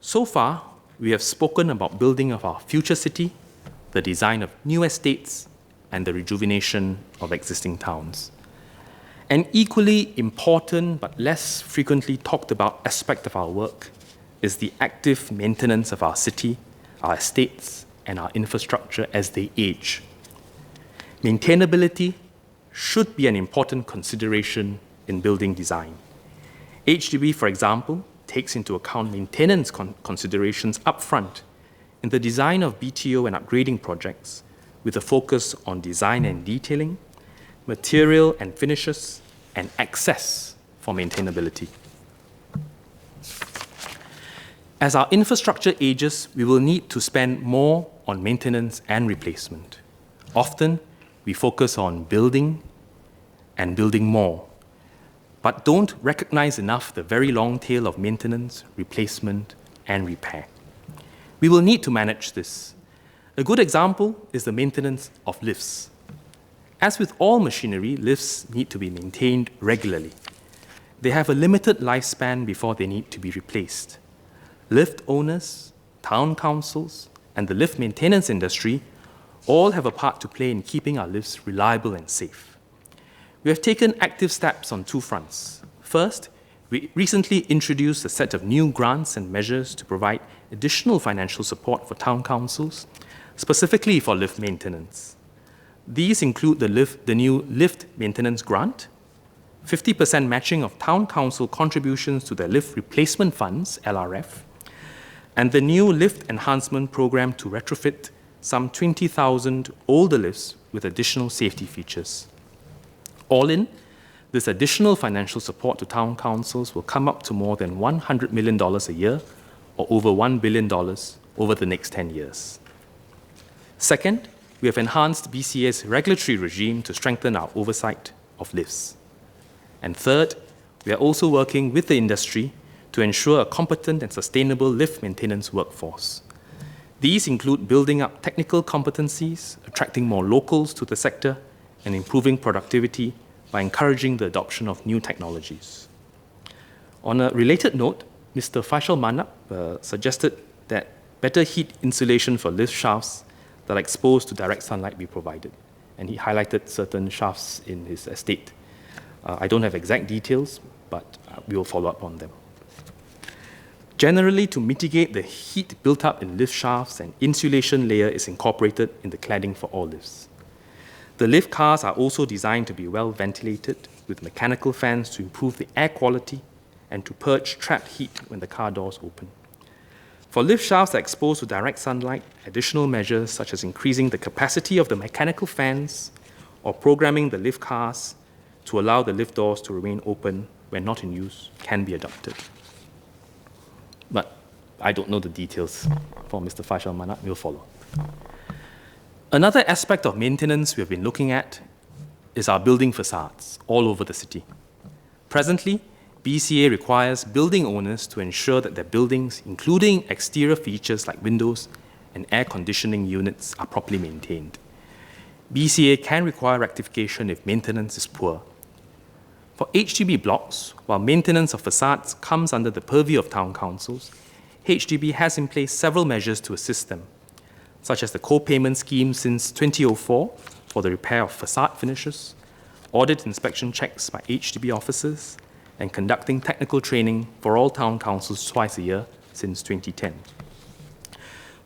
So far, we have spoken about building of our future city, the design of new estates, and the rejuvenation of existing towns. An equally important but less frequently talked about aspect of our work is the active maintenance of our city, our estates, and our infrastructure as they age. Maintainability should be an important consideration in building design. HDB, for example, takes into account maintenance considerations upfront in the design of BTO and upgrading projects with a focus on design and detailing, material and finishes, and access for maintainability. As our infrastructure ages, we will need to spend more on maintenance and replacement. Often, we focus on building and building more, but don't recognize enough the very long tail of maintenance, replacement, and repair. We will need to manage this. A good example is the maintenance of lifts. As with all machinery, lifts need to be maintained regularly. They have a limited lifespan before they need to be replaced. Lift owners, town councils, and the lift maintenance industry all have a part to play in keeping our lifts reliable and safe. We have taken active steps on two fronts. First, we recently introduced a set of new grants and measures to provide additional financial support for town councils, specifically for lift maintenance. These include the new lift maintenance grant, 50% matching of town council contributions to their lift replacement funds, LRF, and the new lift enhancement program to retrofit some 20,000 older lifts with additional safety features. All in, this additional financial support to town councils will come up to more than $100 million a year, or over $1 billion over the next 10 years. Second, we have enhanced BCA's regulatory regime to strengthen our oversight of lifts. And third, we are also working with the industry to ensure a competent and sustainable lift maintenance workforce. These include building up technical competencies, attracting more locals to the sector, and improving productivity by encouraging the adoption of new technologies. On a related note, Mr. Faisal Manap suggested that better heat insulation for lift shafts that are exposed to direct sunlight be provided, and he highlighted certain shafts in his estate. I don't have exact details, but we will follow up on them. Generally, to mitigate the heat built up in lift shafts, an insulation layer is incorporated in the cladding for all lifts. The lift cars are also designed to be well ventilated with mechanical fans to improve the air quality and to purge trapped heat when the car doors open. For lift shafts that are exposed to direct sunlight, additional measures such as increasing the capacity of the mechanical fans or programming the lift cars to allow the lift doors to remain open when not in use can be adopted. But I don't know the details for Mr. Faisal Manap. We'll follow. Another aspect of maintenance we have been looking at is our building facades all over the city. Presently, BCA requires building owners to ensure that their buildings, including exterior features like windows and air conditioning units, are properly maintained. BCA can require rectification if maintenance is poor. For HDB blocks, while maintenance of facades comes under the purview of town councils, HDB has in place several measures to assist them, such as the co-payment scheme since 2004 for the repair of facade finishes, audit inspection checks by HDB officers, and conducting technical training for all town councils twice a year since 2010.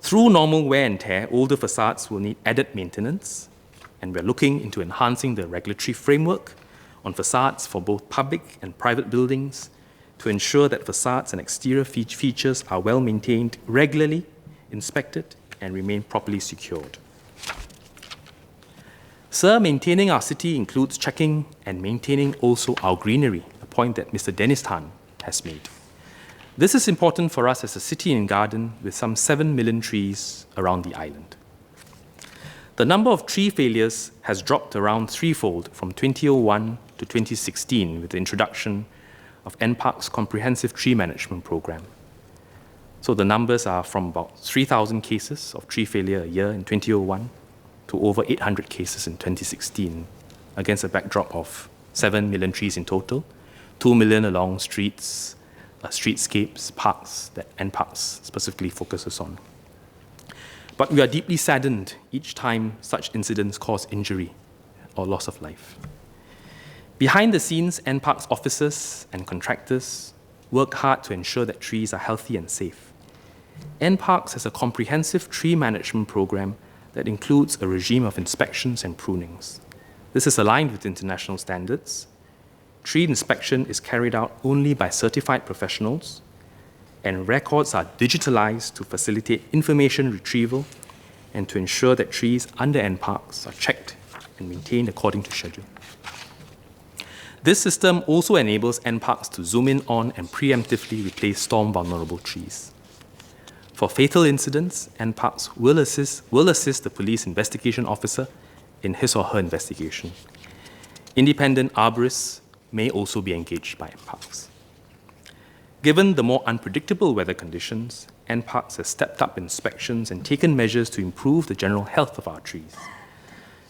Through normal wear and tear, older facades will need added maintenance, and we're looking into enhancing the regulatory framework on facades for both public and private buildings to ensure that facades and exterior features are well maintained, regularly inspected, and remain properly secured. Sir, maintaining our city includes checking and maintaining also our greenery, a point that Mr. Dennis Tan has made. This is important for us as a city and garden with some 7 million trees around the island. The number of tree failures has dropped around threefold from 2001 to 2016 with the introduction of NPark's Comprehensive Tree Management Program. So the numbers are from about 3,000 cases of tree failure a year in 2001 to over 800 cases in 2016, against a backdrop of 7 million trees in total, 2 million along streets, streetscapes, parks that NParks specifically focuses on. But we are deeply saddened each time such incidents cause injury or loss of life. Behind the scenes, NParks officers and contractors work hard to ensure that trees are healthy and safe. NParks has a comprehensive tree management program that includes a regime of inspections and prunings. This is aligned with international standards. Tree inspection is carried out only by certified professionals, and records are digitalized to facilitate information retrieval and to ensure that trees under NParks are checked and maintained according to schedule. This system also enables NParks to zoom in on and preemptively replace storm-vulnerable trees. For fatal incidents, NParks will assist the police investigation officer in his or her investigation. Independent arborists may also be engaged by NParks. Given the more unpredictable weather conditions, NParks has stepped up inspections and taken measures to improve the general health of our trees.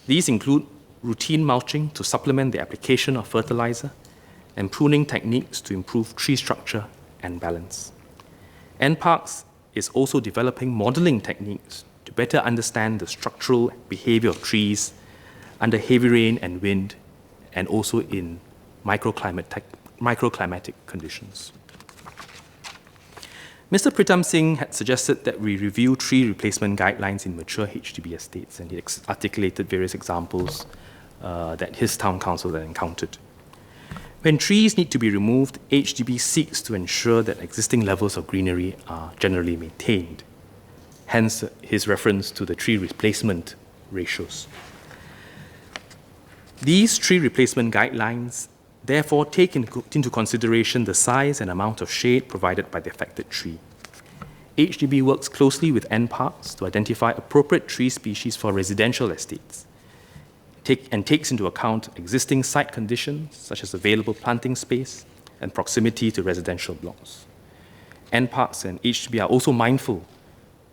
These include routine mulching to supplement the application of fertilizer and pruning techniques to improve tree structure and balance. NParks is also developing modeling techniques to better understand the structural behavior of trees under heavy rain and wind, and also in microclimatic conditions. Mr. Pritam Singh had suggested that we review tree replacement guidelines in mature HDB estates, and he articulated various examples that his town council had encountered. When trees need to be removed, HDB seeks to ensure that existing levels of greenery are generally maintained, hence his reference to the tree replacement ratios. These tree replacement guidelines therefore take into consideration the size and amount of shade provided by the affected tree. HDB works closely with NParks to identify appropriate tree species for residential estates, and takes into account existing site conditions, such as available planting space and proximity to residential blocks. NParks and HDB are also mindful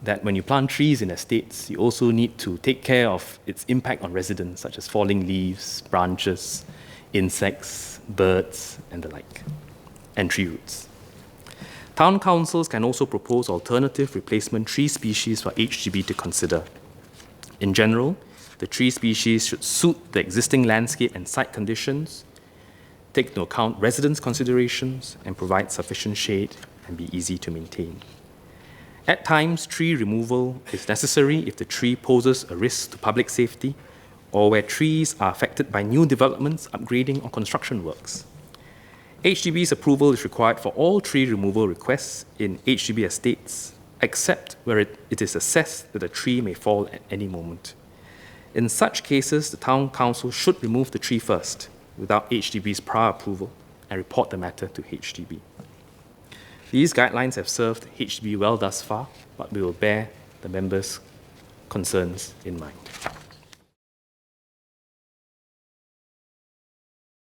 that when you plant trees in estates, you also need to take care of its impact on residents, such as falling leaves, branches, insects, birds, and the like, and tree roots. Town councils can also propose alternative replacement tree species for HDB to consider. In general, the tree species should suit the existing landscape and site conditions, take into account residents' considerations, and provide sufficient shade and be easy to maintain. At times, tree removal is necessary if the tree poses a risk to public safety or where trees are affected by new developments, upgrading, or construction works. HDB's approval is required for all tree removal requests in HDB estates, except where it is assessed that a tree may fall at any moment. In such cases, the town council should remove the tree first, without HDB's prior approval, and report the matter to HDB. These guidelines have served HDB well thus far, but we will bear the members' concerns in mind.